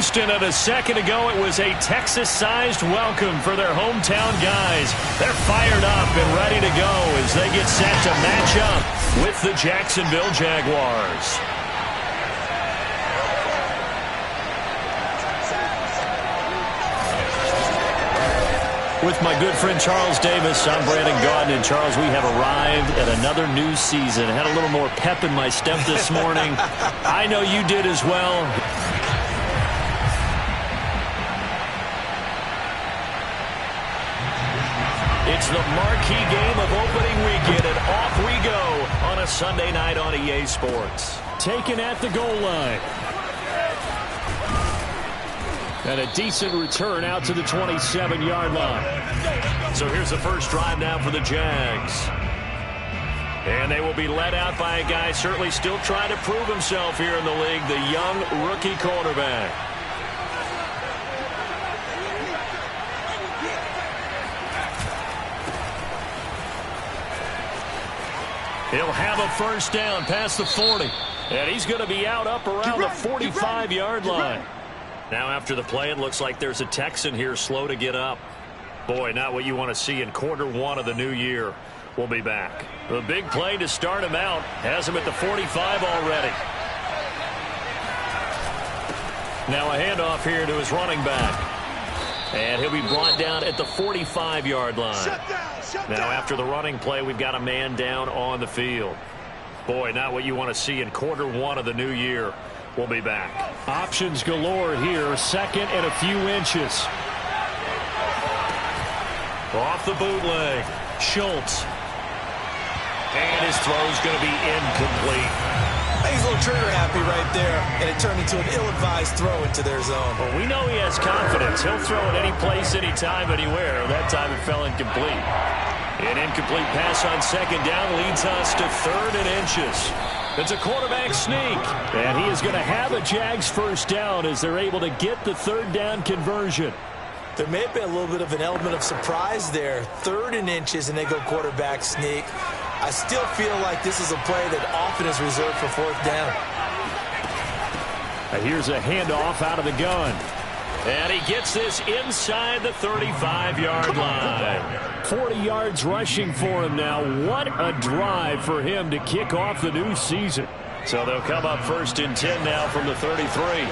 Houston, and a second ago it was a Texas-sized welcome for their hometown guys. They're fired up and ready to go as they get set to match up with the Jacksonville Jaguars. With my good friend Charles Davis, I'm Brandon Gaudin. And Charles, we have arrived at another new season. I had a little more pep in my step this morning. I know you did as well. It's the marquee game of opening weekend, and off we go on a Sunday night on EA Sports. Taken at the goal line. And a decent return out to the 27-yard line. So here's the first drive now for the Jags. And they will be led out by a guy certainly still trying to prove himself here in the league, the young rookie quarterback. He'll have a first down past the 40. And he's going to be out up around the 45-yard line. Now after the play, it looks like there's a Texan here slow to get up. Boy, not what you want to see in quarter one of the new year. We'll be back. The big play to start him out has him at the 45 already. Now a handoff here to his running back. And he'll be brought down at the 45-yard line. Now after the running play, we've got a man down on the field. Boy, not what you want to see in quarter one of the new year. We'll be back. Options galore here. Second and a few inches. Off the bootleg. Schultz. And his throw's going to be incomplete. He's a little trigger happy right there, and it turned into an ill-advised throw into their zone. Well, we know he has confidence. He'll throw it any place, anytime, anywhere. That time it fell incomplete. An incomplete pass on second down leads us to third and inches. It's a quarterback sneak, and he is going to have a Jags first down as they're able to get the third down conversion. There may have been a little bit of an element of surprise there. Third and inches, and they go quarterback sneak. I still feel like this is a play that often is reserved for fourth down. Here's a handoff out of the gun. And he gets this inside the 35-yard line. 40 yards rushing for him now. What a drive for him to kick off the new season. So they'll come up first and 10 now from the 33.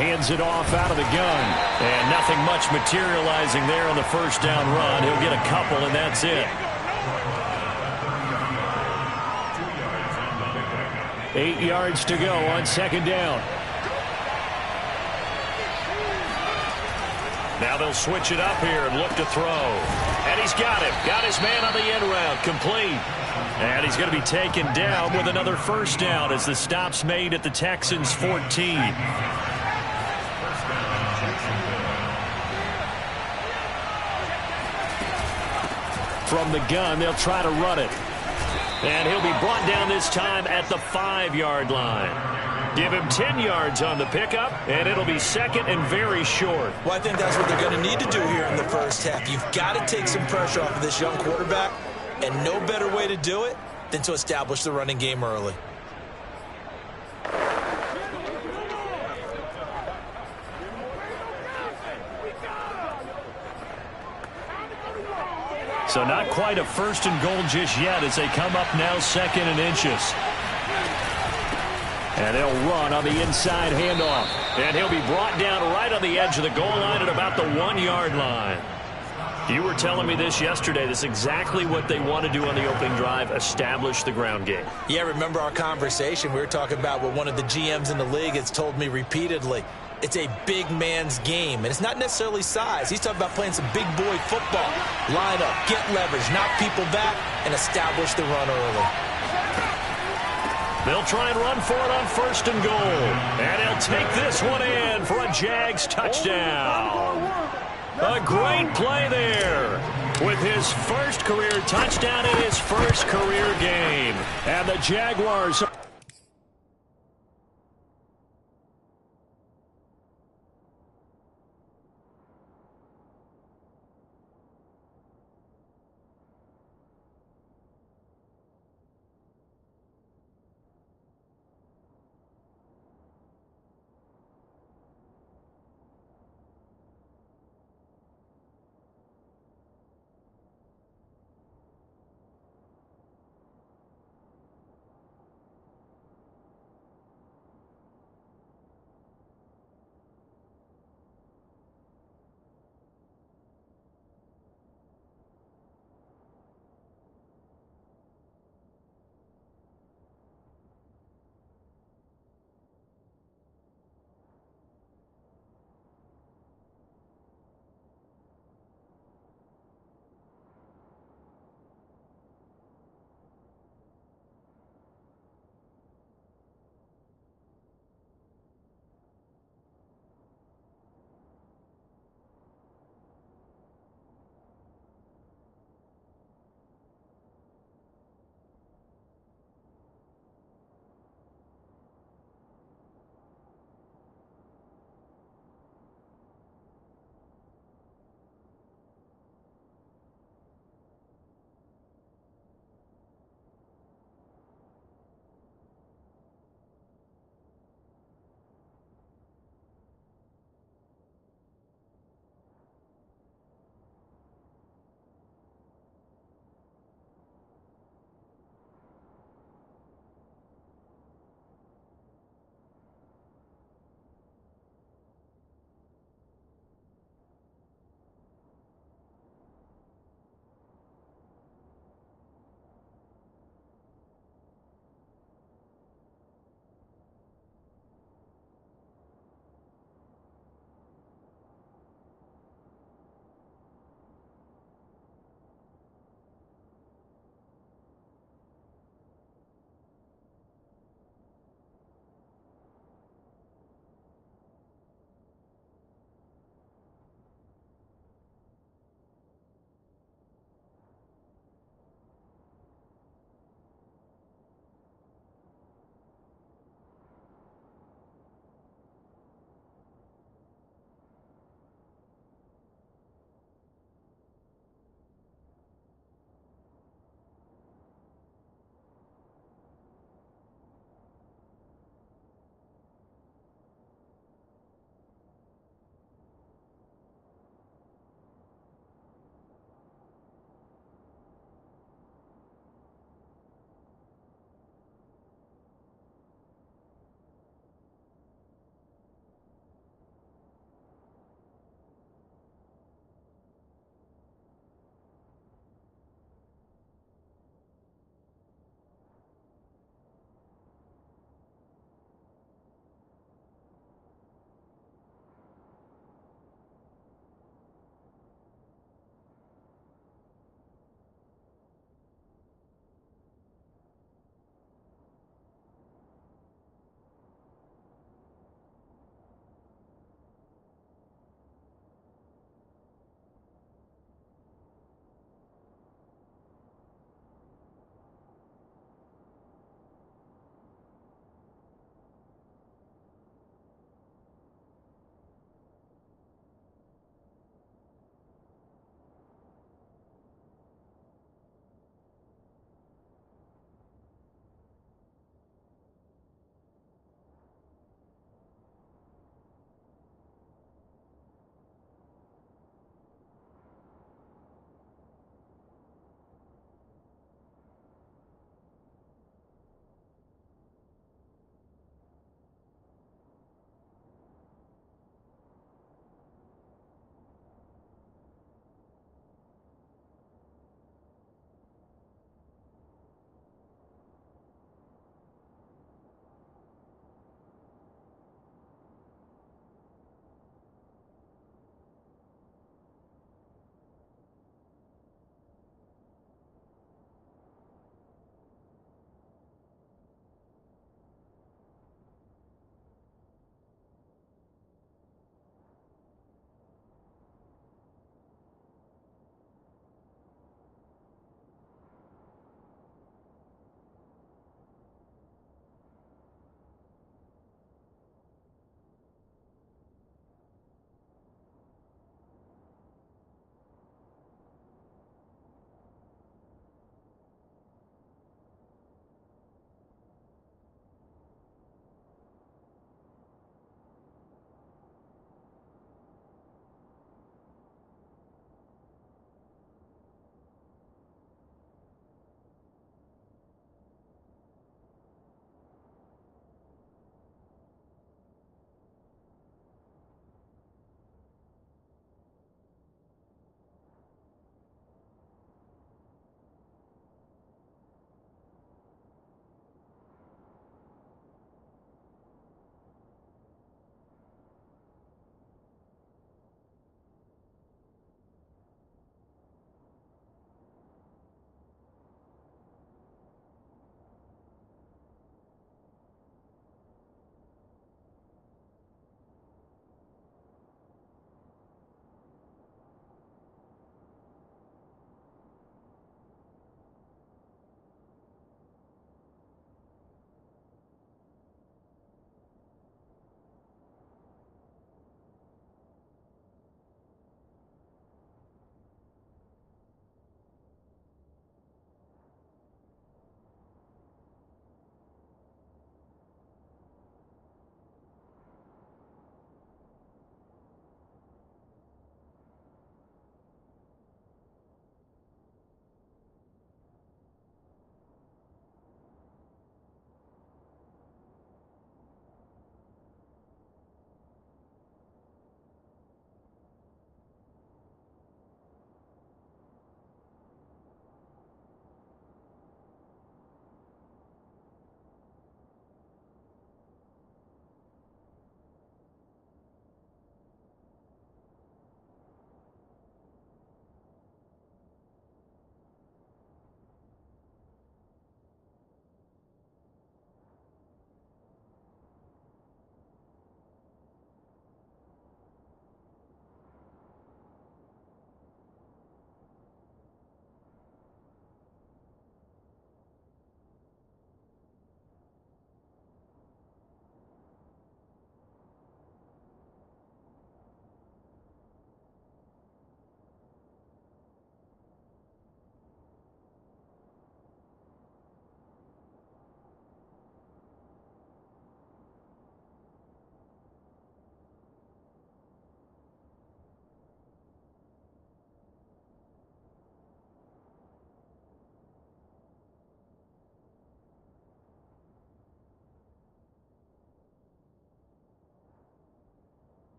Hands it off out of the gun. And nothing much materializing there on the first down run. He'll get a couple, and that's it. 8 yards to go on second down. Now they'll switch it up here and look to throw. And he's got him. Got his man on the end route. Complete. And he's going to be taken down with another first down as the stop's made at the Texans' 14. From the gun, they'll try to run it. And he'll be brought down this time at the 5-yard line. Give him 10 yards on the pickup, and it'll be second and very short. Well, I think that's what they're going to need to do here in the first half. You've got to take some pressure off of this young quarterback, and no better way to do it than to establish the running game early. So not quite a first and goal just yet as they come up now second and inches. And they'll run on the inside handoff. And he'll be brought down right on the edge of the goal line at about the 1-yard line. You were telling me this yesterday. This is exactly what they want to do on the opening drive, establish the ground game. Yeah, remember our conversation. We were talking about what one of the GMs in the league has told me repeatedly. It's a big man's game, and it's not necessarily size. He's talking about playing some big boy football. Line up, get leverage, knock people back, and establish the run early. They'll try and run for it on first and goal. And he'll take this one in for a Jags touchdown. A great play there with his first career touchdown in his first career game. And the Jaguars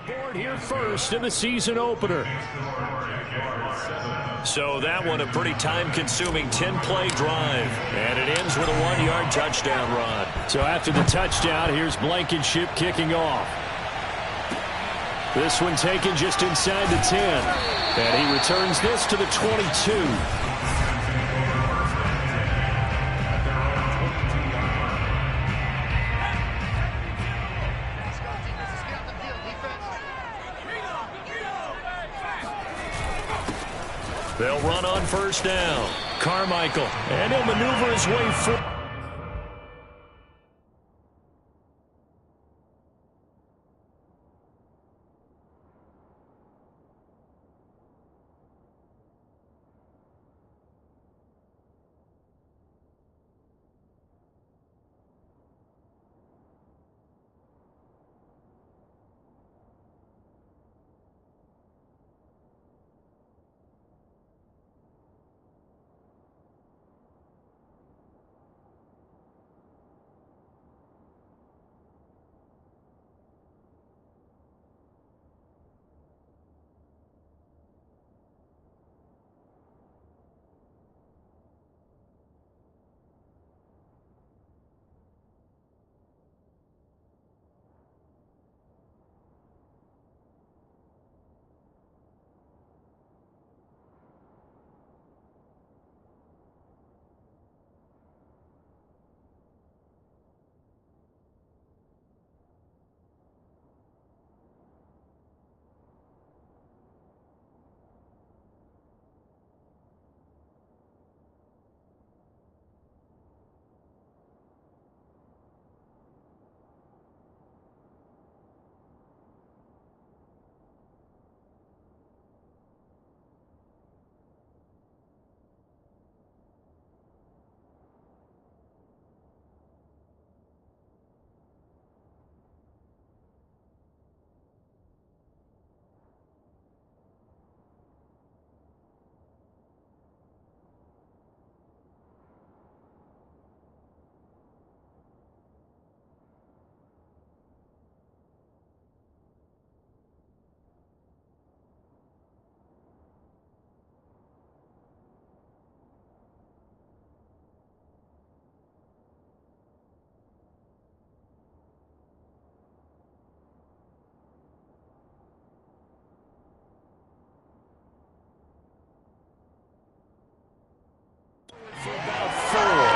board here first in the season opener. So that one a pretty time-consuming 10-play drive. And it ends with a 1-yard touchdown run. So after the touchdown, here's Blankenship kicking off. This one taken just inside the 10. And he returns this to the 22. They'll run on first down. Carmichael, and he'll maneuver his way forward.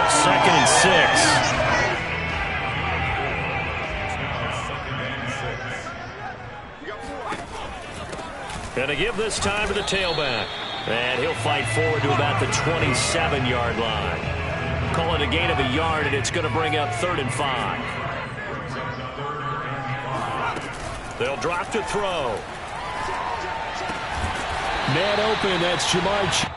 Second and 6. And to give this time to the tailback. And he'll fight forward to about the 27-yard line. Call it a gain of a yard, and it's going to bring up 3rd and 5. They'll drop to throw. Man open, that's Jamar.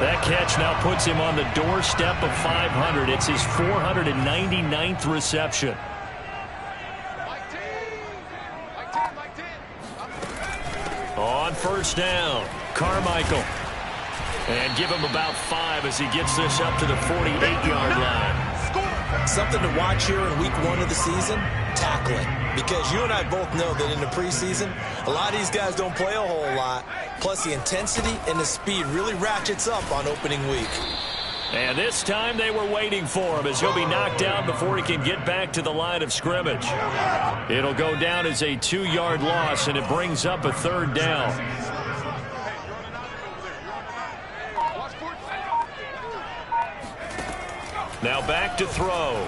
That catch now puts him on the doorstep of 500. It's his 499th reception. On first down, Carmichael. And give him about 5 as he gets this up to the 48-yard line. Something to watch here in week 1 of the season, tackling. Because you and I both know that in the preseason, a lot of these guys don't play a whole lot. Plus, the intensity and the speed really ratchets up on opening week. And this time they were waiting for him as he'll be knocked down before he can get back to the line of scrimmage. It'll go down as a 2-yard loss, and it brings up a 3rd down. Now back to throw.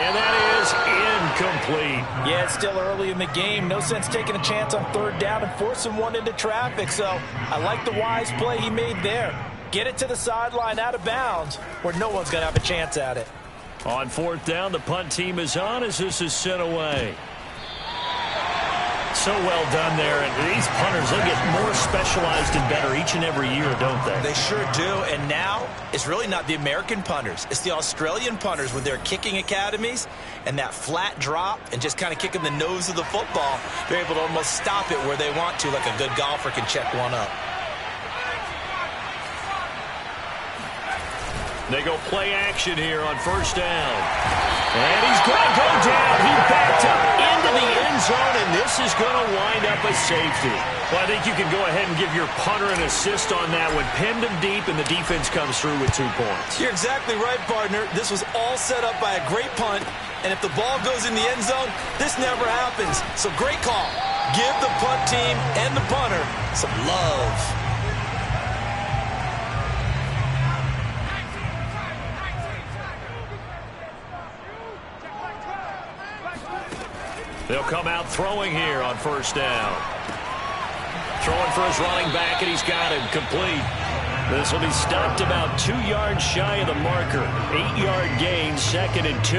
And that is incomplete. Yeah, it's still early in the game. No sense taking a chance on 3rd down and forcing one into traffic. So I like the wise play he made there. Get it to the sideline out of bounds where no one's going to have a chance at it. On 4th down, the punt team is on as this is sent away. So well done there. And these punters, they get more specialized and better each and every year, don't they? They sure do. And now it's really not the American punters. It's the Australian punters with their kicking academies and that flat drop and just kind of kicking the nose of the football. They're able to almost stop it where they want to, like a good golfer can check one up. They go play action here on first down. And he's going to go down. He backed up into the end zone, and this is going to wind up a safety. Well, I think you can go ahead and give your punter an assist on that one. Pinned him deep, and the defense comes through with 2 points. You're exactly right, partner. This was all set up by a great punt, and if the ball goes in the end zone, this never happens. So great call. Give the punt team and the punter some love. They'll come out throwing here on first down. Throwing for his running back, and he's got him complete. This will be stopped about 2 yards shy of the marker. 8-yard gain, 2nd and 2.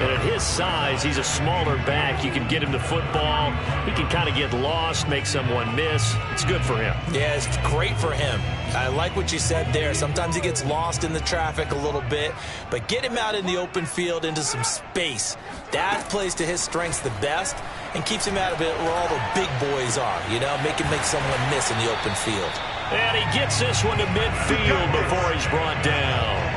And at his size, he's a smaller back. You can get him the football. He can kind of get lost, make someone miss. It's good for him. Yeah, it's great for him. I like what you said there. Sometimes he gets lost in the traffic a little bit, but get him out in the open field into some space. That plays to his strengths the best and keeps him out of it where all the big boys are, you know, make someone miss in the open field. And he gets this one to midfield before he's brought down.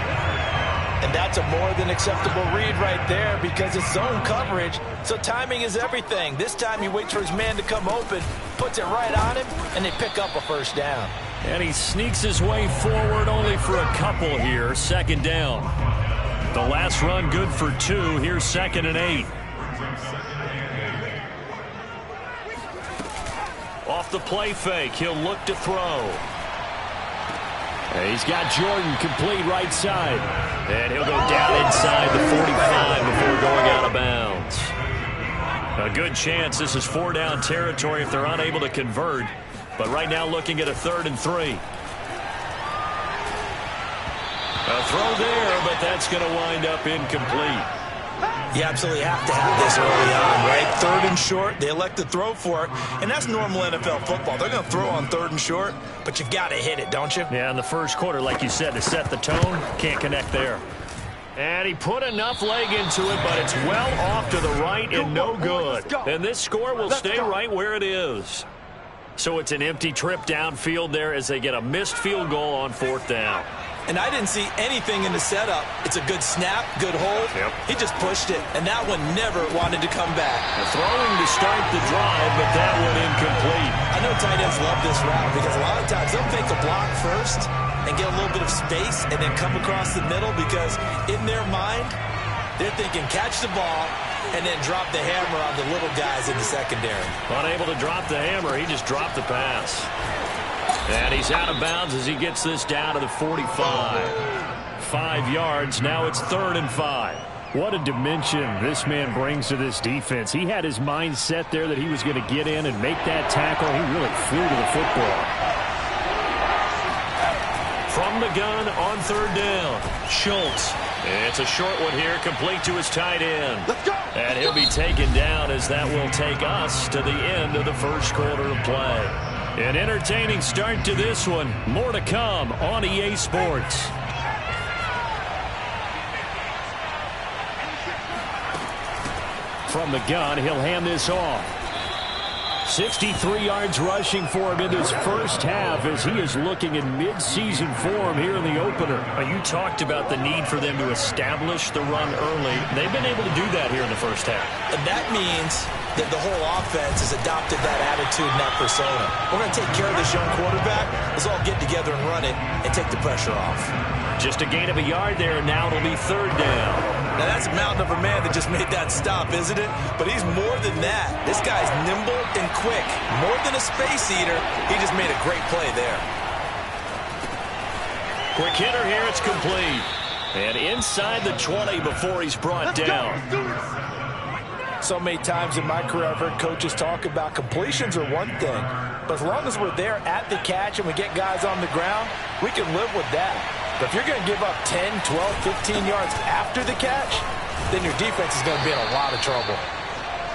And that's a more than acceptable read right there because it's zone coverage, so timing is everything. This time he waits for his man to come open, puts it right on him, and they pick up a first down. And he sneaks his way forward only for a couple here. 2nd down. The last run good for 2. Here's 2nd and 8. Off the play fake, he'll look to throw. And he's got Jordan complete right side. And he'll go down inside the 45 before going out of bounds. A good chance this is 4-down territory if they're unable to convert. But right now looking at a 3rd and 3. A throw there, but that's going to wind up incomplete. You absolutely have to have this early on, right? 3rd and short, they elect to throw for it, and that's normal NFL football. They're going to throw on 3rd and short, but you've got to hit it, don't you? Yeah, in the first quarter, like you said, to set the tone, can't connect there. And he put enough leg into it, but it's well off to the right and no good. And this score will stay right where it is. So it's an empty trip downfield there as they get a missed field goal on 4th down. And I didn't see anything in the setup. It's a good snap, good hold. Yep. He just pushed it, and that one never wanted to come back. Throwing to start the drive, but that one incomplete. I know tight ends love this route because a lot of times they'll fake a block first and get a little bit of space and then come across the middle because in their mind, they're thinking catch the ball and then drop the hammer on the little guys in the secondary. Unable to drop the hammer, he just dropped the pass. And he's out of bounds as he gets this down to the 45. 5 yards, now it's 3rd and 5. What a dimension this man brings to this defense. He had his mind set there that he was going to get in and make that tackle. He really flew to the football. From the gun on 3rd down, Schultz. It's a short one here, complete to his tight end. Let's go. And he'll be taken down as that will take us to the end of the first quarter of play. An entertaining start to this one. More to come on EA Sports. From the gun, he'll hand this off. 63 yards rushing for him in this first half as he is looking in mid-season form here in the opener. You talked about the need for them to establish the run early. They've been able to do that here in the first half. And that means that the whole offense has adopted that attitude and that persona. We're going to take care of this young quarterback. Let's all get together and run it and take the pressure off. Just a gain of a yard there, and now it'll be 3rd down. Now, that's a mountain of a man that just made that stop, isn't it? But he's more than that. This guy's nimble and quick. More than a space eater, he just made a great play there. Quick hitter here, it's complete. And inside the 20 before he's brought down. So many times in my career I've heard coaches talk about completions are one thing, but as long as we're there at the catch and we get guys on the ground, we can live with that. But if you're going to give up 10, 12, 15 yards after the catch, then your defense is going to be in a lot of trouble.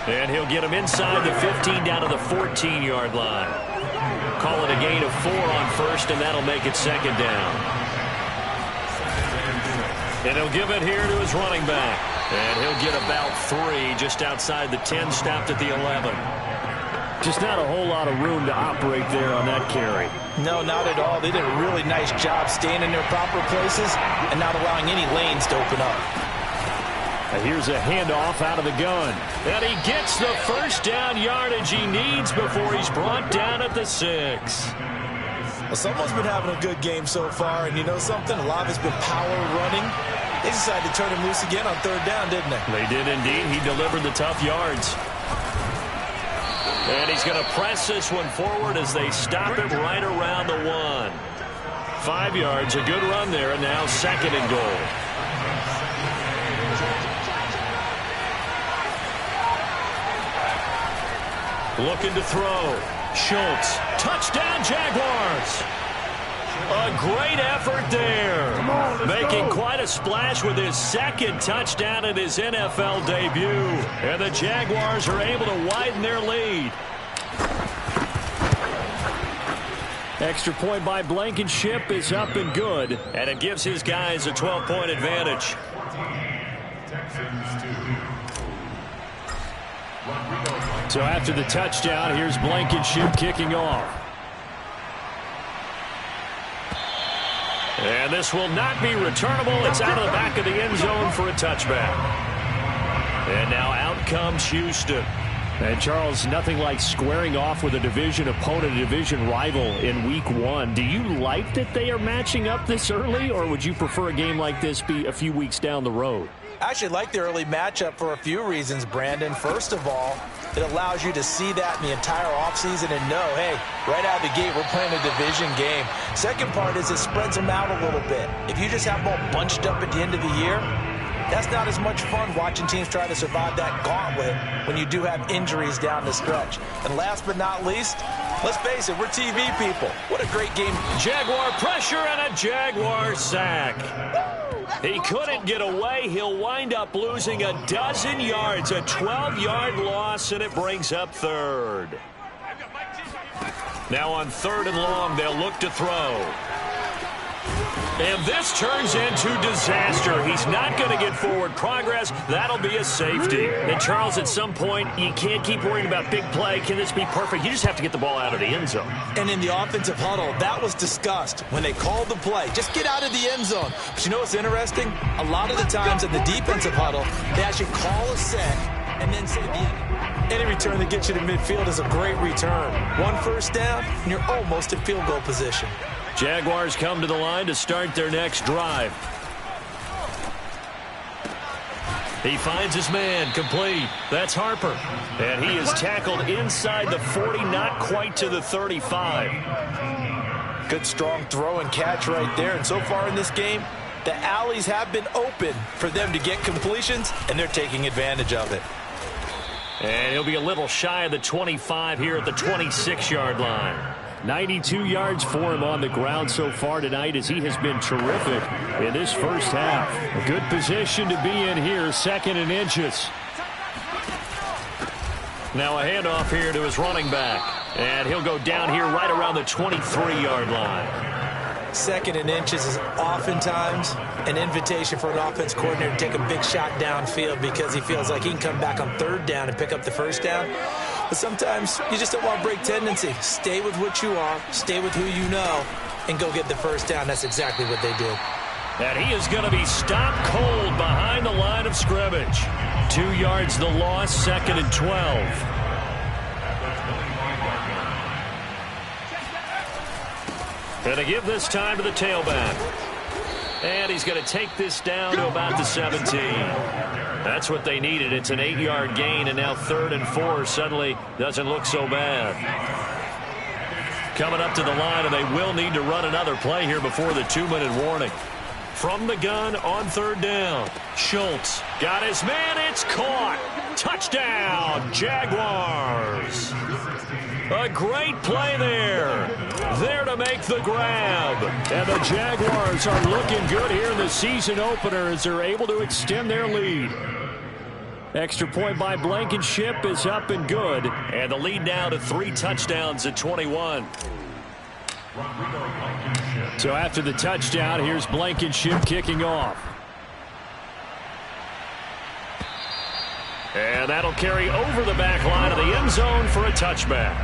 And he'll get him inside the 15 down to the 14-yard line. Call it a gain of 4 on first, and that'll make it second down. And he'll give it here to his running back. And he'll get about 3 just outside the 10, stopped at the 11. Just not a whole lot of room to operate there on that carry. No, not at all. They did a really nice job staying in their proper places and not allowing any lanes to open up. And here's a handoff out of the gun. And he gets the first down yardage he needs before he's brought down at the 6. Well, someone's been having a good game so far, and you know something? A lot of it's been power running. They decided to turn him loose again on third down, didn't they? They did indeed. He delivered the tough yards. And he's going to press this one forward as they stop him right around the 1. 5 yards, a good run there, and now second and goal. Looking to throw. Schultz. Touchdown, Jaguars. A great effort there. Making quite a splash with his second touchdown in his NFL debut. And the Jaguars are able to widen their lead. Extra point by Blankenship is up and good. And it gives his guys a 12-point advantage. So after the touchdown, here's Blankenship kicking off. And this will not be returnable. It's out of the back of the end zone for a touchback. And now out comes Houston. And Charles, nothing like squaring off with a division opponent, a division rival in week 1. Do you like that they are matching up this early, or would you prefer a game like this be a few weeks down the road? I actually like the early matchup for a few reasons, Brandon. First of all, it allows you to see that in the entire offseason and know, hey, right out of the gate, we're playing a division game. Second part is it spreads them out a little bit. If you just have them all bunched up at the end of the year, that's not as much fun watching teams try to survive that gauntlet when you do have injuries down the stretch. And last but not least, let's face it, we're TV people. What a great game. Jaguar pressure and a Jaguar sack. He couldn't get away. He'll wind up losing a dozen yards, a 12-yard loss, and it brings up third. Now on third and long, they'll look to throw. And this turns into disaster. He's not going to get forward progress. That'll be a safety. And Charles, at some point, you can't keep worrying about big play. Can this be perfect? You just have to get the ball out of the end zone. And in the offensive huddle, that was discussed when they called the play. Just get out of the end zone. But you know what's interesting? A lot of the times in the defensive huddle, they actually call a set and then say the end. Any return that gets you to midfield is a great return. 1 first down, and you're almost in field goal position. Jaguars come to the line to start their next drive. He finds his man, complete. That's Harper. And he is tackled inside the 40, not quite to the 35. Good, strong throw and catch right there. And so far in this game, the alleys have been open for them to get completions, and they're taking advantage of it. And he'll be a little shy of the 25 here at the 26-yard line. 92 yards for him on the ground so far tonight as he has been terrific in this first half. A good position to be in here, second and inches. Now a handoff here to his running back. And he'll go down here right around the 23-yard line. Second and inches is oftentimes an invitation for an offense coordinator to take a big shot downfield because he feels like he can come back on third down and pick up the first down. But sometimes you just don't want to break tendency. Stay with what you are, stay with who you know, and go get the first down. That's exactly what they did. And he is going to be stopped cold behind the line of scrimmage. 2 yards the loss, second and 12. And they give this time to the tailback. And he's going to take this down to about the 17. That's what they needed. It's an 8-yard gain, and now 3rd and 4 suddenly doesn't look so bad. Coming up to the line, and they will need to run another play here before the 2-minute warning. From the gun on 3rd down. Schultz got his man. It's caught. Touchdown, Jaguars. A great play there. There to make the grab. And the Jaguars are looking good here in the season opener as they're able to extend their lead. Extra point by Blankenship is up and good. And the lead now to 3 touchdowns at 21. So after the touchdown, here's Blankenship kicking off. And that'll carry over the back line of the end zone for a touchback.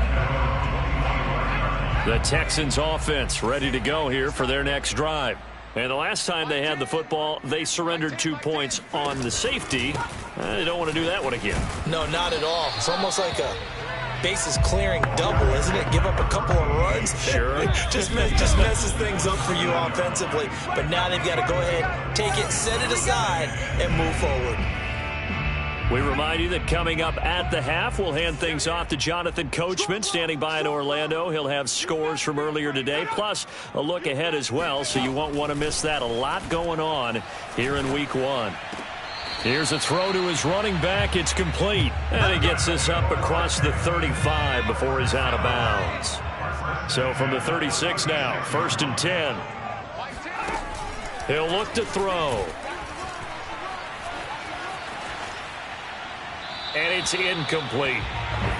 The Texans offense ready to go here for their next drive. And the last time they had the football, they surrendered 2 points on the safety. They don't want to do that one again. No, not at all. It's almost like a bases clearing double, isn't it? Give up a couple of runs. Sure. just messes things up for you offensively. But now they've got to go ahead, take it, set it aside, and move forward. We remind you that coming up at the half, we'll hand things off to Jonathan Coachman standing by in Orlando. He'll have scores from earlier today, plus a look ahead as well, so you won't want to miss that. A lot going on here in Week 1. Here's a throw to his running back. It's complete. And he gets this up across the 35 before he's out of bounds. So from the 36 now, 1st and 10. He'll look to throw. And it's incomplete.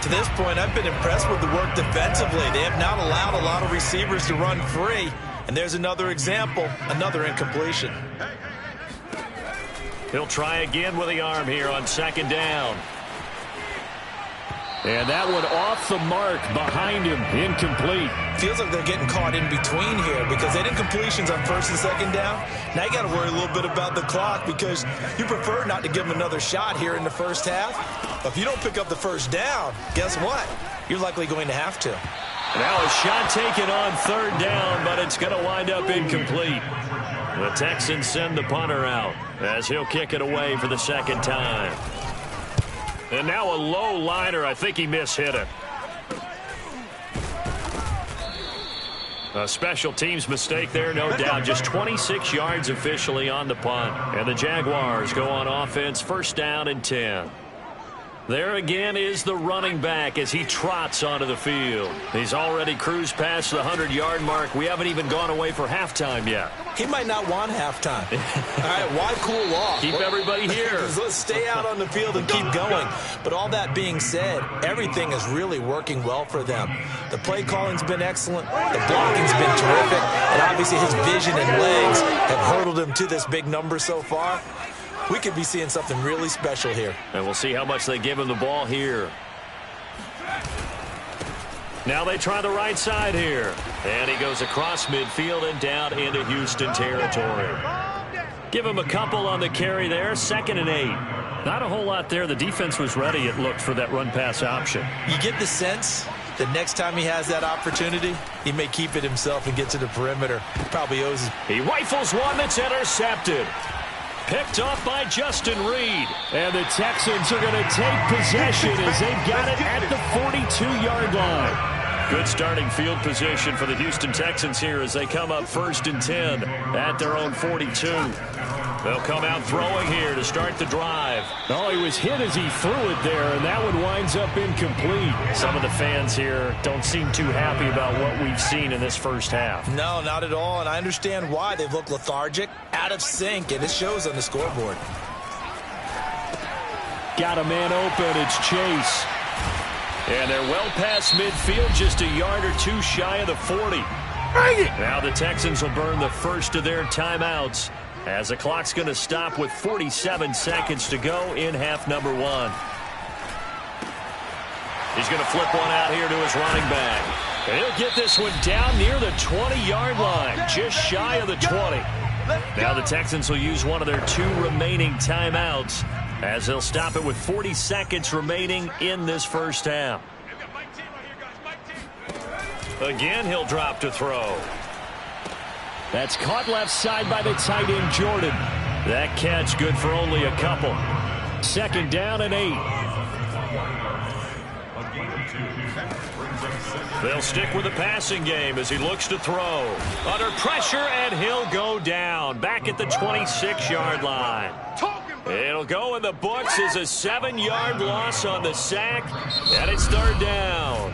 To this point, I've been impressed with the work defensively. They have not allowed a lot of receivers to run free. And there's another example, another incompletion. He'll try again with the arm here on 2nd down. And that one off the mark behind him, incomplete. Feels like they're getting caught in between here because they did completions on 1st and 2nd down. Now you got to worry a little bit about the clock because you prefer not to give them another shot here in the first half. But if you don't pick up the 1st down, guess what? You're likely going to have to. Now a shot taken on 3rd down, but it's going to wind up incomplete. The Texans send the punter out as he'll kick it away for the 2nd time. And now a low liner. I think he mishit it. A special teams mistake there, no doubt. Just 26 yards officially on the punt. And the Jaguars go on offense, 1st down and 10. There again is the running back as he trots onto the field. He's already cruised past the 100-yard mark. We haven't even gone away for halftime yet. He might not want halftime. All right, why cool off? Keep everybody here. Let's stay out on the field and keep going. But all that being said, everything is really working well for them. The play calling's been excellent. The blocking's been terrific. And obviously his vision and legs have hurdled him to this big number so far. We could be seeing something really special here. And we'll see how much they give him the ball here. Now they try the right side here. And he goes across midfield and down into Houston territory. Give him a couple on the carry there. 2nd and 8. Not a whole lot there. The defense was ready, it looked, for that run-pass option. You get the sense that next time he has that opportunity, he may keep it himself and get to the perimeter. Probably owes his... He rifles one that's intercepted. Picked off by Justin Reed. And the Texans are going to take possession as they've got it at the 42-yard line. Good starting field position for the Houston Texans here as they come up 1st and 10 at their own 42. They'll come out throwing here to start the drive. Oh, he was hit as he threw it there, and that one winds up incomplete. Some of the fans here don't seem too happy about what we've seen in this first half. No, not at all, and I understand why. They've looked lethargic, out of sync, and it shows on the scoreboard. Got a man open. It's Chase. And they're well past midfield, just a yard or two shy of the 40. Now the Texans will burn the first of their timeouts as the clock's going to stop with 47 seconds to go in half number 1. He's going to flip one out here to his running back. And he'll get this one down near the 20-yard line, just shy of the 20. Now the Texans will use one of their 2 remaining timeouts as they'll stop it with 40 seconds remaining in this first half. Again, he'll drop to throw. That's caught left side by the tight end, Jordan. That catch good for only a couple. 2nd down and 8. They'll stick with the passing game as he looks to throw. Under pressure, and he'll go down. Back at the 26-yard line. It'll go in the books as a 7-yard loss on the sack, and it's 3rd down.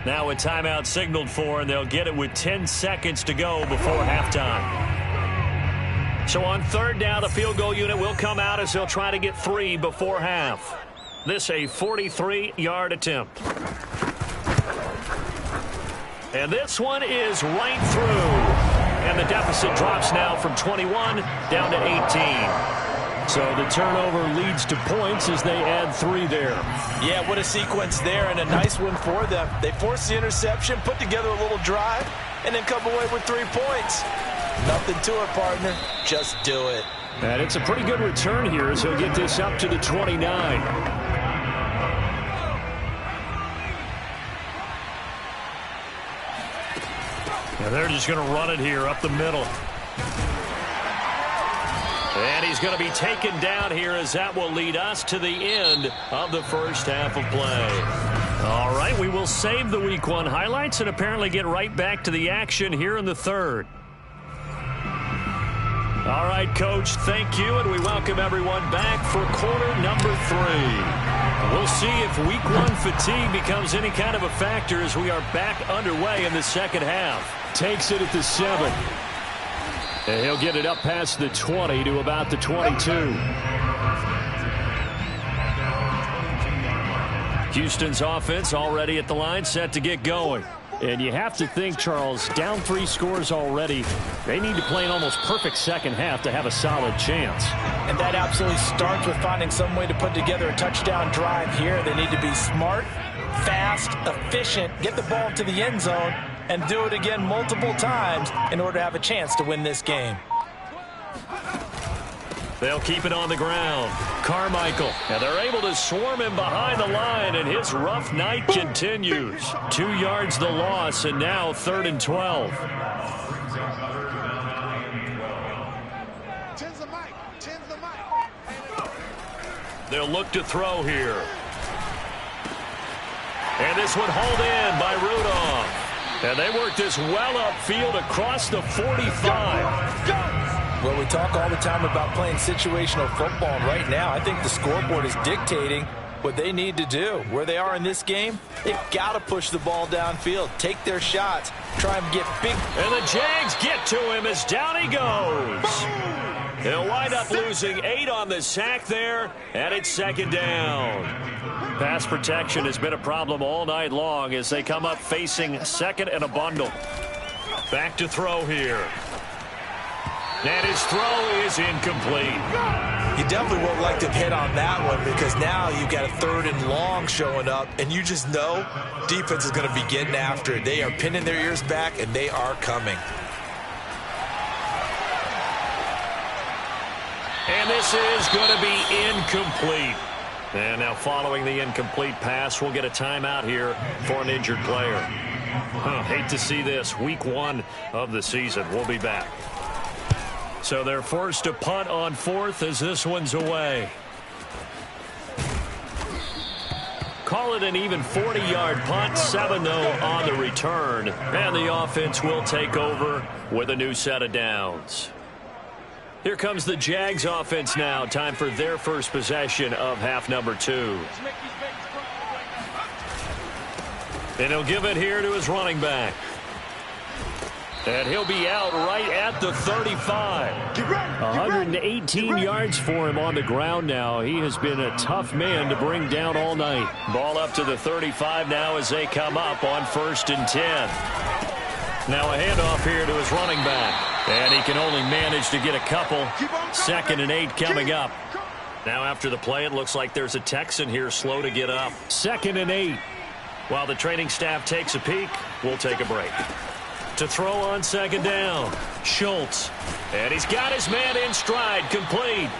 Now a timeout signaled for, and they'll get it with 10 seconds to go before halftime. So on third down, the field goal unit will come out as they'll try to get 3 before half. This a 43-yard attempt. And this one is right through. And the deficit drops now from 21 down to 18. So the turnover leads to points as they add 3 there. Yeah, what a sequence there, and a nice one for them. They force the interception, put together a little drive, and then come away with 3 points. Nothing to it, partner. Just do it. And it's a pretty good return here as he'll get this up to the 29. And they're just going to run it here up the middle. And he's going to be taken down here as that will lead us to the end of the first half of play. All right, we will save the Week 1 highlights and apparently get right back to the action here in the third. All right, Coach, thank you, and we welcome everyone back for quarter number 3. We'll see if Week 1 fatigue becomes any kind of a factor as we are back underway in the second half. Takes it at the 7. And he'll get it up past the 20 to about the 22. Houston's offense already at the line, set to get going. And you have to think, Charles, down 3 scores already. They need to play an almost perfect second half to have a solid chance. And that absolutely starts with finding some way to put together a touchdown drive here. They need to be smart, fast, efficient, get the ball to the end zone, and do it again multiple times in order to have a chance to win this game. They'll keep it on the ground. Carmichael. And they're able to swarm him behind the line, and his rough night continues. 2 yards the loss, and now 3rd and 12. They'll look to throw here. And this one hauled in by Rudolph. And they work this well upfield across the 45. Well, we talk all the time about playing situational football, and right now I think the scoreboard is dictating what they need to do. Where they are in this game, they've got to push the ball downfield, take their shots, try and get big. And the Jags get to him as down he goes. He'll wind up losing 8 on the sack there, and it's 2nd down. Pass protection has been a problem all night long as they come up facing 2nd and a bundle. Back to throw here. And his throw is incomplete. You definitely won't like to hit on that one because now you've got a 3rd and long showing up, and you just know defense is going to be getting after it. They are pinning their ears back, and they are coming. And this is going to be incomplete. And now following the incomplete pass, we'll get a timeout here for an injured player. Hate to see this. Week 1 of the season. We'll be back. So they're forced to punt on 4th as this one's away. Call it an even 40-yard punt, 7-0 on the return. And the offense will take over with a new set of downs. Here comes the Jags offense now. Time for their first possession of half number 2. And he'll give it here to his running back. And he'll be out right at the 35. 118 yards for him on the ground now. He has been a tough man to bring down all night. Ball up to the 35 now as they come up on 1st and 10. Now a handoff here to his running back. And he can only manage to get a couple. 2nd and 8 coming up. Now after the play, it looks like there's a Texan here slow to get up. 2nd and 8. While the training staff takes a peek, we'll take a break. To throw on 2nd down, Schultz. And he's got his man in stride, complete.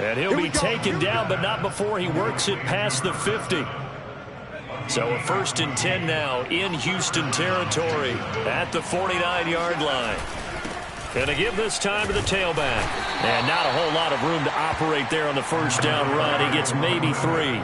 And he'll be taken down, but not before he works it past the 50. So a 1st and 10 now in Houston territory at the 49-yard line. And to give this time to the tailback. And not a whole lot of room to operate there on the 1st down run. He gets maybe 3.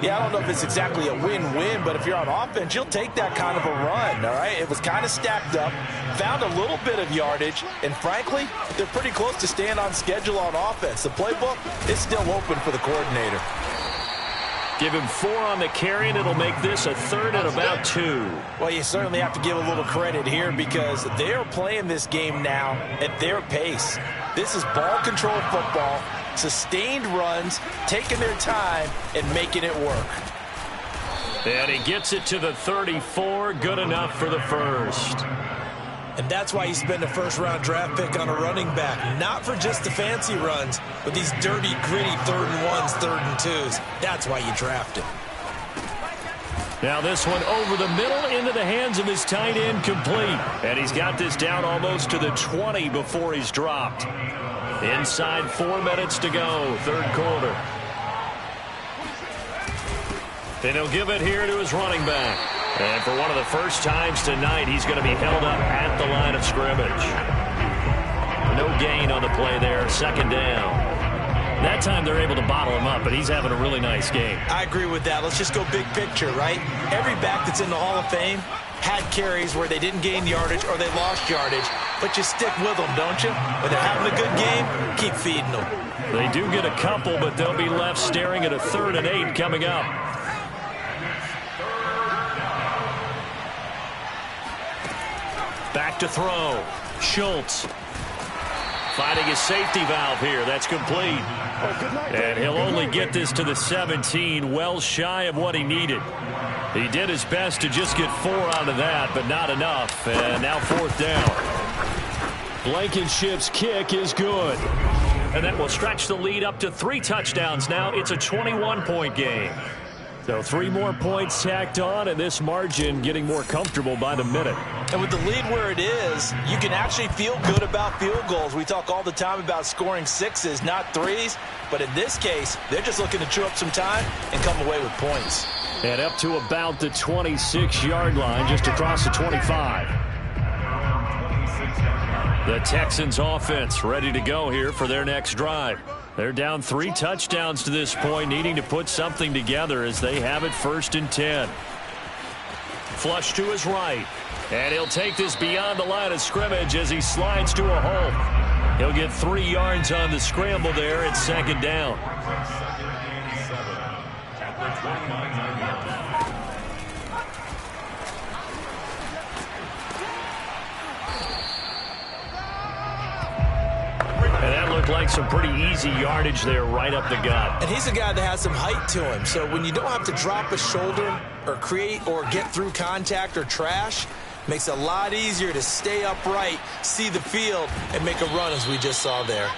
Yeah, I don't know if it's exactly a win-win, but if you're on offense, you'll take that kind of a run, all right? It was kind of stacked up, found a little bit of yardage, and frankly, they're pretty close to staying on schedule on offense. The playbook is still open for the coordinator. Give him 4 on the carry, and it'll make this a 3rd and about 2. Well, you certainly have to give a little credit here because they're playing this game now at their pace. This is ball control football, sustained runs, taking their time, and making it work. And he gets it to the 34, good enough for the first. And that's why you spend a first-round draft pick on a running back. Not for just the fancy runs, but these dirty, gritty 3rd and 1s, 3rd and 2s. That's why you draft him. Now this one over the middle into the hands of his tight end, complete. And he's got this down almost to the 20 before he's dropped. Inside 4 minutes to go, 3rd quarter. And he'll give it here to his running back. And for one of the first times tonight, he's going to be held up at the line of scrimmage. No gain on the play there, 2nd down. That time they're able to bottle him up, but he's having a really nice game. I agree with that. Let's just go big picture, right? Every back that's in the Hall of Fame had carries where they didn't gain yardage or they lost yardage, but you stick with them, don't you? When they're having a good game, keep feeding them. They do get a couple, but they'll be left staring at a 3rd and 8 coming up. Back to throw. Schultz. Finding his safety valve here. That's complete. And he'll only get this to the 17, well shy of what he needed. He did his best to just get 4 out of that, but not enough. And now 4th down. Blankenship's kick is good. And that will stretch the lead up to 3 touchdowns now. It's a 21-point game. So 3 more points tacked on, and this margin getting more comfortable by the minute. And with the lead where it is, you can actually feel good about field goals. We talk all the time about scoring 6s, not 3s. But in this case, they're just looking to chew up some time and come away with points. And up to about the 26-yard line, just across the 25. The Texans offense ready to go here for their next drive. They're down 3 touchdowns to this point, needing to put something together as they have it 1st and 10. Flush to his right. And he'll take this beyond the line of scrimmage as he slides to a hole. He'll get 3 yards on the scramble there at 2nd down. And that looked like some pretty easy yardage there right up the gut. And he's a guy that has some height to him. So when you don't have to drop a shoulder or create or get through contact or trash, makes it a lot easier to stay upright, see the field, and make a run as we just saw there.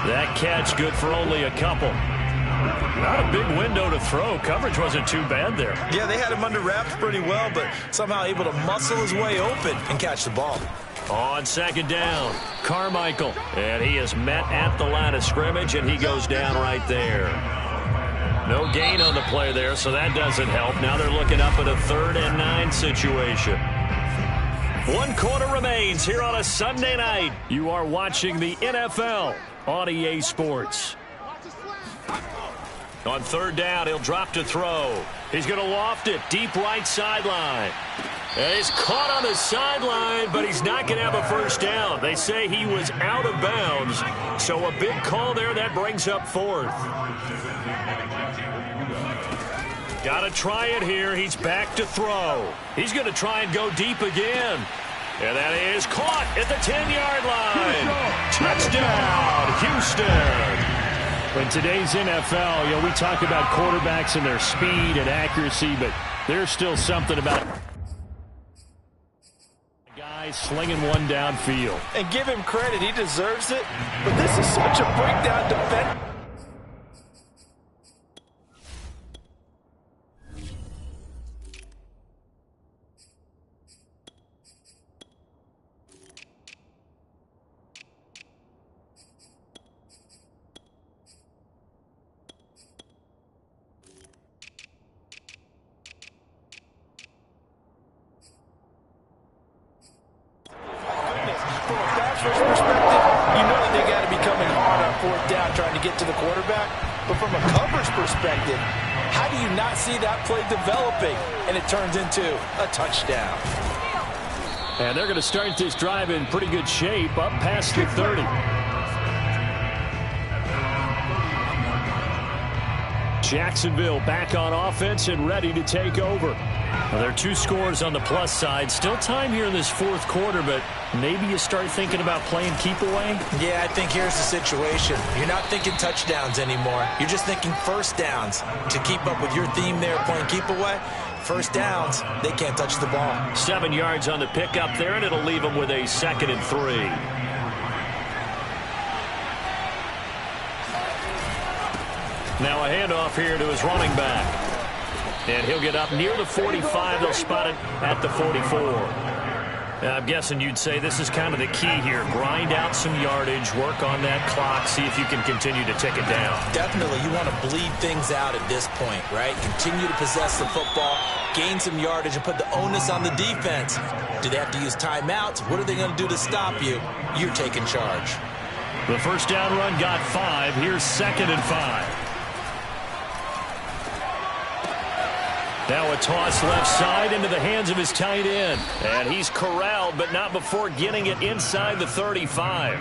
That catch good for only a couple. Not a big window to throw. Coverage wasn't too bad there. Yeah, they had him under wraps pretty well, but somehow able to muscle his way open and catch the ball. On 2nd down, Carmichael. And he is met at the line of scrimmage, and he goes down right there. No gain on the play there, so that doesn't help. Now they're looking up at a 3rd and 9 situation. 1 quarter remains here on a Sunday night. You are watching the NFL on EA Sports. On 3rd down, he'll drop to throw. He's going to loft it deep right sideline. And he's caught on the sideline, but he's not going to have a 1st down. They say he was out of bounds, so a big call there. That brings up 4th. Got to try it here. He's back to throw. He's going to try and go deep again. And that is caught at the 10-yard line. Touchdown, Houston. In today's NFL, we talk about quarterbacks and their speed and accuracy, but there's still something about guys slinging one downfield. And give him credit. He deserves it. But this is such a breakdown defense. To the quarterback, but from a coverage perspective, how do you not see that play developing and it turns into a touchdown? And they're going to start this drive in pretty good shape up past the 30. Jacksonville back on offense and ready to take over. Well, there are 2 scores on the plus side. Still time here in this fourth quarter, but maybe you start thinking about playing keep away? Yeah, I think here's the situation. You're not thinking touchdowns anymore. You're just thinking first downs. To keep up with your theme there, playing keep away, first downs, they can't touch the ball. 7 yards on the pickup there, and it'll leave them with a 2nd and 3. Now a handoff here to his running back. And he'll get up near the 45. They'll spot it at the 44. I'm guessing you'd say this is kind of the key here. Grind out some yardage, work on that clock, see if you can continue to tick it down. Definitely. You want to bleed things out at this point, right? Continue to possess the football, gain some yardage, and put the onus on the defense. Do they have to use timeouts? What are they going to do to stop you? You're taking charge. The first down run got 5. Here's 2nd and 5. Now a toss left side into the hands of his tight end. And he's corralled, but not before getting it inside the 35.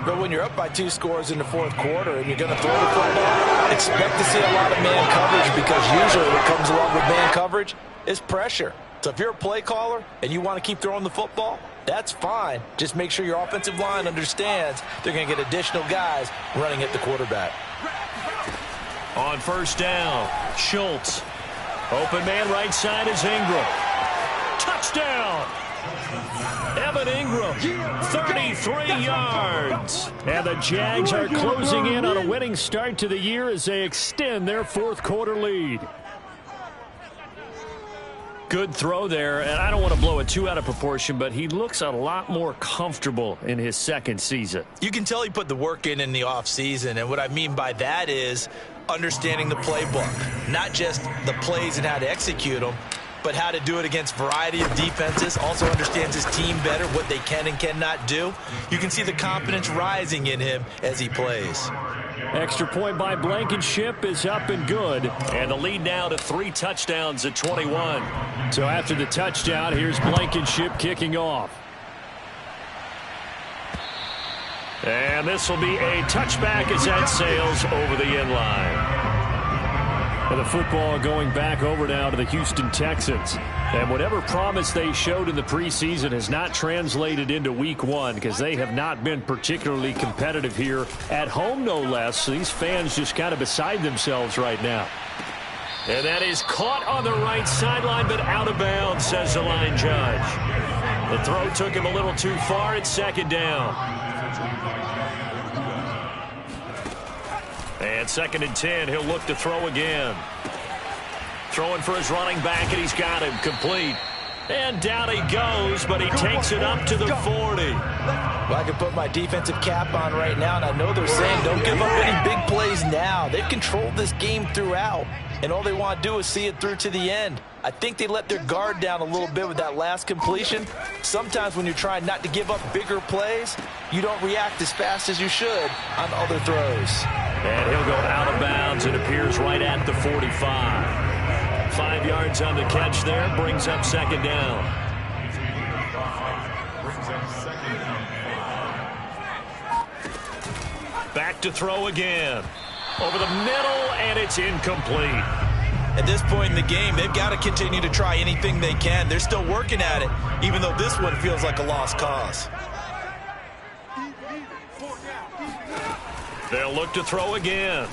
But when you're up by 2 scores in the fourth quarter and you're going to throw the football, expect to see a lot of man coverage, because usually what comes along with man coverage is pressure. So if you're a play caller and you want to keep throwing the football, that's fine. Just make sure your offensive line understands they're going to get additional guys running at the quarterback. On first down, Schultz. Open man right side is Ingram. Touchdown! Evan Ingram, 33 yards. And the Jags are closing in on a winning start to the year as they extend their fourth quarter lead. Good throw there, and I don't want to blow it too out of proportion, but he looks a lot more comfortable in his second season. You can tell he put the work in the offseason, and what I mean by that is understanding the playbook, not just the plays and how to execute them, but how to do it against a variety of defenses. Also understands his team better, what they can and cannot do. You can see the confidence rising in him as he plays. Extra point by Blankenship is up and good. And the lead now to 3 touchdowns at 21. So after the touchdown, here's Blankenship kicking off. And this will be a touchback as that sails over the end line. And the football going back over now to the Houston Texans. And whatever promise they showed in the preseason has not translated into week 1, because they have not been particularly competitive here at home, no less. So these fans just kind of beside themselves right now. And that is caught on the right sideline, but out of bounds, says the line judge. The throw took him a little too far. It's 2nd down. And 2nd and 10, he'll look to throw again. Throwing for his running back, and he's got him complete. And down he goes, but he takes it up to the 40. Well, I can put my defensive cap on right now, and I know they're saying don't give up any big plays now. They've controlled this game throughout, and all they want to do is see it through to the end. I think they let their guard down a little bit with that last completion. Sometimes when you're trying not to give up bigger plays, you don't react as fast as you should on other throws. And he'll go out of bounds. It appears right at the 45. 5 yards on the catch there. Brings up 2nd down. Back to throw again. Over the middle, and it's incomplete. At this point in the game, they've got to continue to try anything they can. They're still working at it, even though this one feels like a lost cause. They'll look to throw again.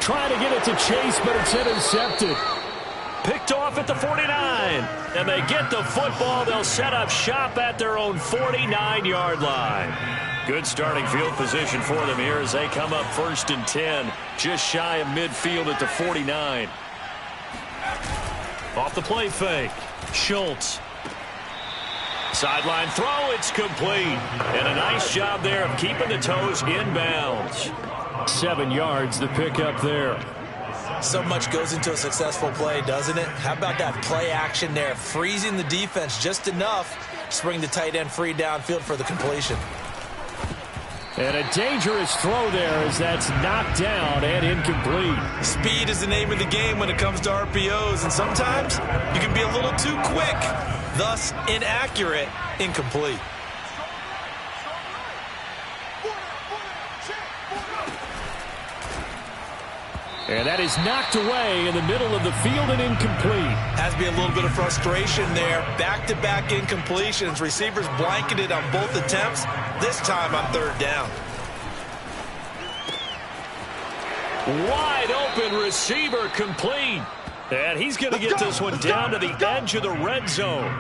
Trying to get it to Chase, but it's intercepted. Picked off at the 49. And they get the football. They'll set up shop at their own 49-yard line. Good starting field position for them here as they come up 1st and 10. Just shy of midfield at the 49. Off the play fake. Schultz. Sideline throw, it's complete. And a nice job there of keeping the toes inbounds. 7 yards, the pickup there. So much goes into a successful play, doesn't it? How about that play action there? Freezing the defense just enough to bring the tight end free downfield for the completion. And a dangerous throw there as that's knocked down and incomplete. Speed is the name of the game when it comes to RPOs, and sometimes you can be a little too quick, thus inaccurate, incomplete. And that is knocked away in the middle of the field and incomplete. Has to be a little bit of frustration there. Back-to-back incompletions. Receivers blanketed on both attempts, this time on third down. Wide open receiver complete. And he's going to get this one down to the edge of the red zone.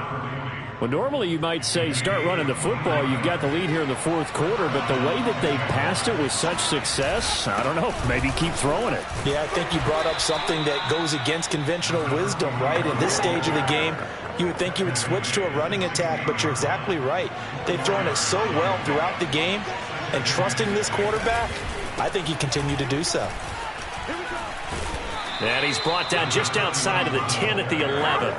Well, normally you might say start running the football. You've got the lead here in the fourth quarter, but the way that they've passed it with such success, I don't know, maybe keep throwing it. Yeah, I think you brought up something that goes against conventional wisdom, right? In this stage of the game, you would think you would switch to a running attack, but you're exactly right. They've thrown it so well throughout the game, and trusting this quarterback, I think you continue to do so. And he's brought down just outside of the 10 at the 11.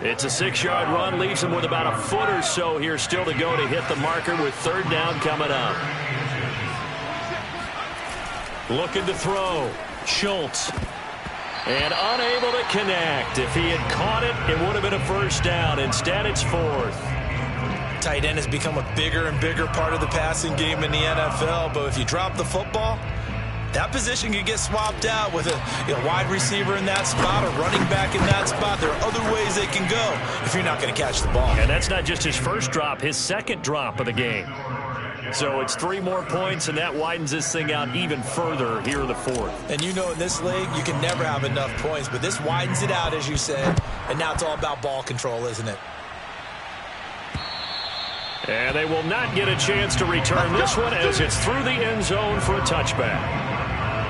It's a 6-yard run, leaves him with about a foot or so here still to go to hit the marker with third down coming up. Looking to throw. Schultz. And unable to connect. If he had caught it, it would have been a first down. Instead, it's fourth. Tight end has become a bigger and bigger part of the passing game in the NFL, but if you drop the football, that position can get swapped out with a wide receiver in that spot, a running back in that spot. There are other ways they can go if you're not going to catch the ball. And that's not just his first drop, his second drop of the game. So it's 3 more points, and that widens this thing out even further here in the fourth. And you know in this league, you can never have enough points, but this widens it out, as you said, and now it's all about ball control, isn't it? And they will not get a chance to return this one as it's through the end zone for a touchback.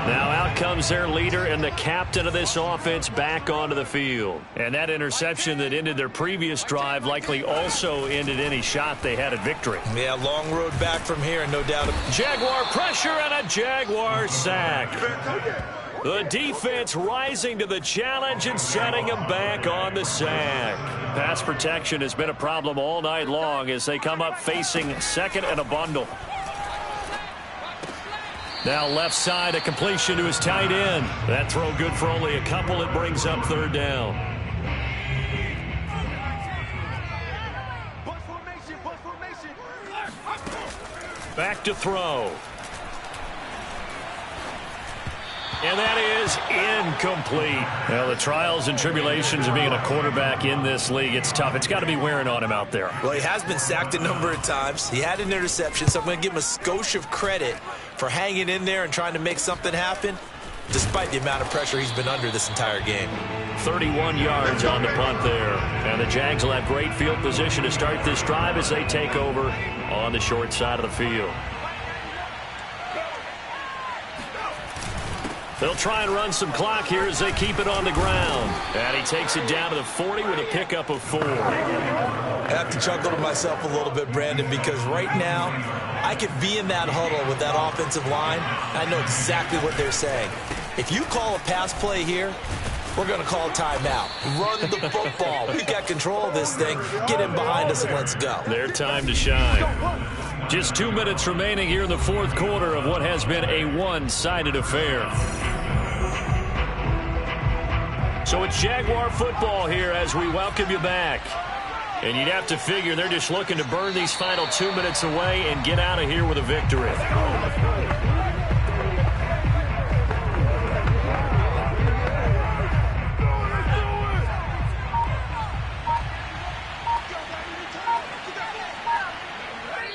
Now out comes their leader and the captain of this offense back onto the field. And that interception that ended their previous drive likely also ended any shot they had at victory. Yeah, long road back from here, no doubt. Jaguar pressure and a Jaguar sack. The defense rising to the challenge and setting them back on the sack. Pass protection has been a problem all night long as they come up facing second and a bundle. Now left side, a completion to his tight end. That throw good for only a couple. It brings up third down. Back to throw. And that is incomplete. Well, the trials and tribulations of being a quarterback in this league, it's tough. It's got to be wearing on him out there. Well, he has been sacked a number of times. He had an interception, so I'm going to give him a skosh of credit for hanging in there and trying to make something happen, despite the amount of pressure he's been under this entire game. 31 yards on the punt there. And the Jags will have great field position to start this drive as they take over on the short side of the field. They'll try and run some clock here as they keep it on the ground. And he takes it down to the 40 with a pickup of 4. I have to chuckle to myself a little bit, Brandon, because right now I could be in that huddle with that offensive line, and I know exactly what they're saying. If you call a pass play here, we're going to call a timeout. Run the football. We've got control of this thing. Get in behind us and let's go. Their time to shine. Just 2 minutes remaining here in the fourth quarter of what has been a one-sided affair. So it's Jaguar football here as we welcome you back. And you'd have to figure they're just looking to burn these final 2 minutes away and get out of here with a victory.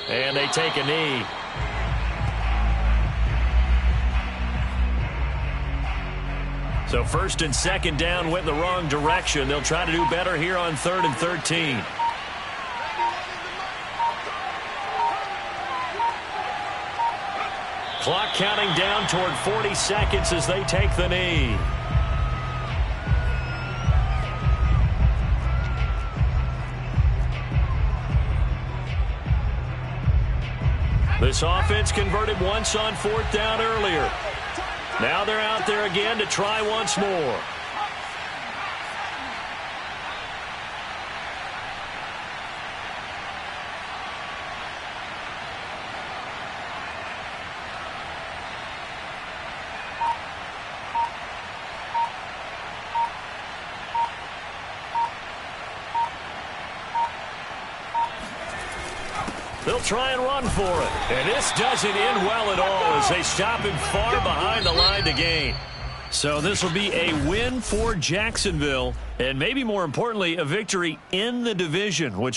And they take a knee. So first and second down went in the wrong direction. They'll try to do better here on 3rd and 13. Clock counting down toward 40 seconds as they take the knee. This offense converted once on 4th down earlier. Now they're out there again to try once more. They'll try and run for it. And this doesn't end well at all as they stop him far behind the line to gain. So this will be a win for Jacksonville, and maybe more importantly, a victory in the division, which